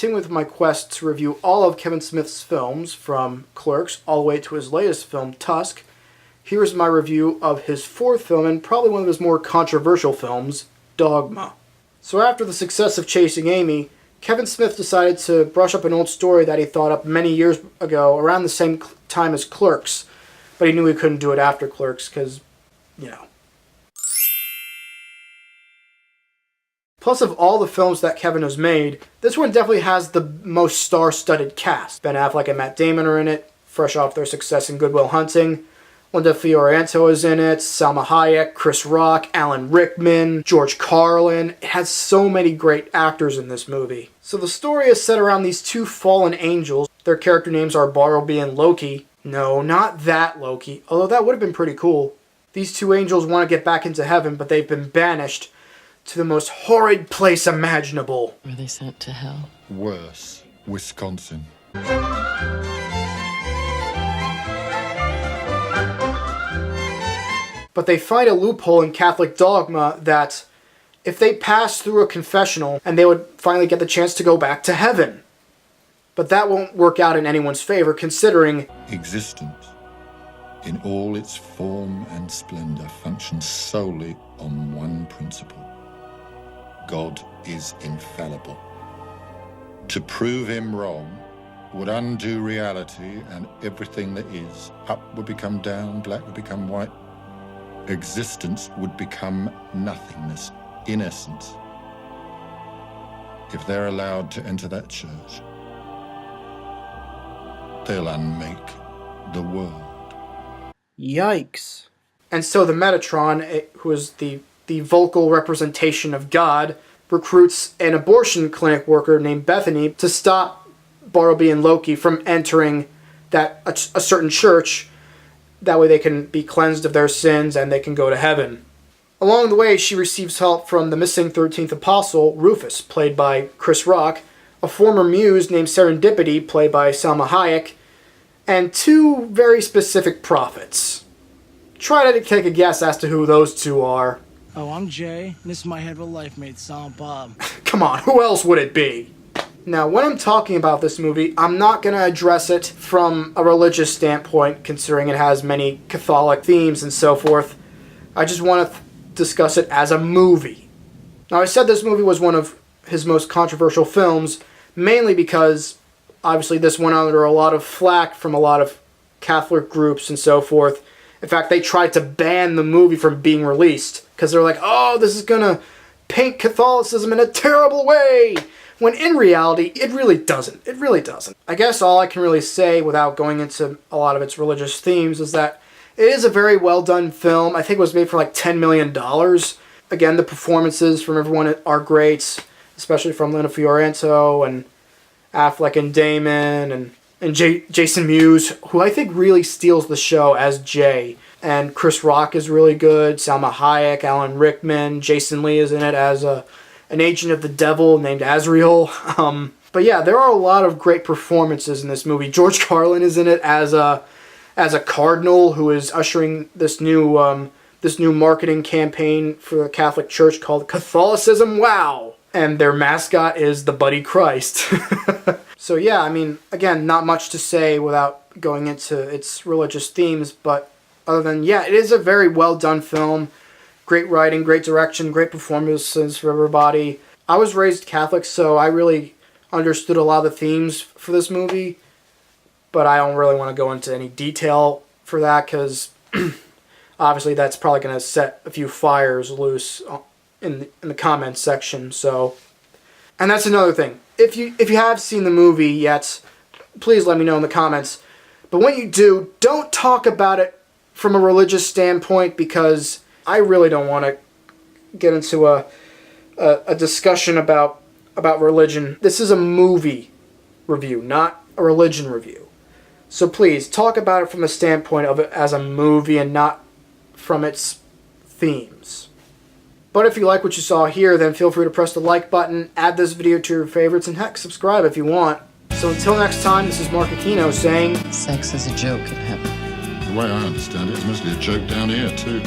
continue with my quest to review all of Kevin Smith's films, from Clerks all the way to his latest film, Tusk. Here's my review of his fourth film, and probably one of his more controversial films, Dogma. So after the success of Chasing Amy, Kevin Smith decided to brush up an old story that he thought up many years ago, around the same time as Clerks, but he knew he couldn't do it after Clerks, because, you know. Plus, of all the films that Kevin has made, this one definitely has the most star-studded cast. Ben Affleck and Matt Damon are in it, fresh off their success in Good Will Hunting. Linda Fiorentino is in it, Salma Hayek, Chris Rock, Alan Rickman, George Carlin. It has so many great actors in this movie. So the story is set around these two fallen angels. Their character names are Bartleby and Loki. No, not that Loki, although that would have been pretty cool. These two angels want to get back into heaven, but they've been banished to the most horrid place imaginable. Were they sent to hell? Worse, Wisconsin. But they find a loophole in Catholic dogma that if they pass through a confessional, and they would finally get the chance to go back to heaven. But that won't work out in anyone's favor, considering Existence, in all its form and splendor, functions solely on one principle. God is infallible. To prove him wrong would undo reality and everything that is. Up would become down, black would become white. Existence would become nothingness, in essence, if they're allowed to enter that church. They'll unmake the world. yikes. And so the Metatron, who is the vocal representation of God, recruits an abortion clinic worker named Bethany to stop Bartleby and Loki from entering a certain church. That way they can be cleansed of their sins and they can go to heaven. Along the way, she receives help from the missing 13th apostle, Rufus, played by Chris Rock, a former Mewes named Serendipity, played by Salma Hayek, and two very specific prophets. Try to take a guess as to who those two are. Oh, I'm Jay. This is my head of a life mate, Silent Bob. Come on, who else would it be? Now, when I'm talking about this movie, I'm not going to address it from a religious standpoint, considering it has many Catholic themes and so forth. I just want to discuss it as a movie. Now, I said this movie was one of his most controversial films, mainly because, obviously, this went under a lot of flack from a lot of Catholic groups and so forth. In fact, they tried to ban the movie from being released, because they're like, oh, this is going to paint Catholicism in a terrible way! When in reality, it really doesn't. It really doesn't. I guess all I can really say, without going into a lot of its religious themes, is that it is a very well done film. I think it was made for like $10 million. Again, the performances from everyone are great, especially from Linda Fiorentino and Affleck and Damon and Jason Mewes, who I think really steals the show as Jay. And Chris Rock is really good. Salma Hayek, Alan Rickman, Jason Lee is in it as an agent of the devil named Azrael. But yeah, there are a lot of great performances in this movie. George Carlin is in it as a cardinal who is ushering this new marketing campaign for the Catholic Church called Catholicism Wow! And their mascot is the Buddy Christ. So yeah, I mean, again, not much to say without going into its religious themes, but other than, yeah, it is a very well done film. Great writing, great direction, great performances for everybody. I was raised Catholic, so I really understood a lot of the themes for this movie, but I don't really want to go into any detail for that, because obviously that's probably going to set a few fires loose in the comments section. So, and that's another thing. If you have seen the movie yet, please let me know in the comments. But when you do, don't talk about it from a religious standpoint, because I really don't want to get into a discussion about religion. This is a movie review, not a religion review. So please, talk about it from the standpoint of it as a movie and not from its themes. But if you like what you saw here, then feel free to press the like button, add this video to your favorites, and heck, subscribe if you want. So until next time, this is Marc Aquino saying, Sex is a joke in heaven. The way I understand it, it's mostly a joke down here, too.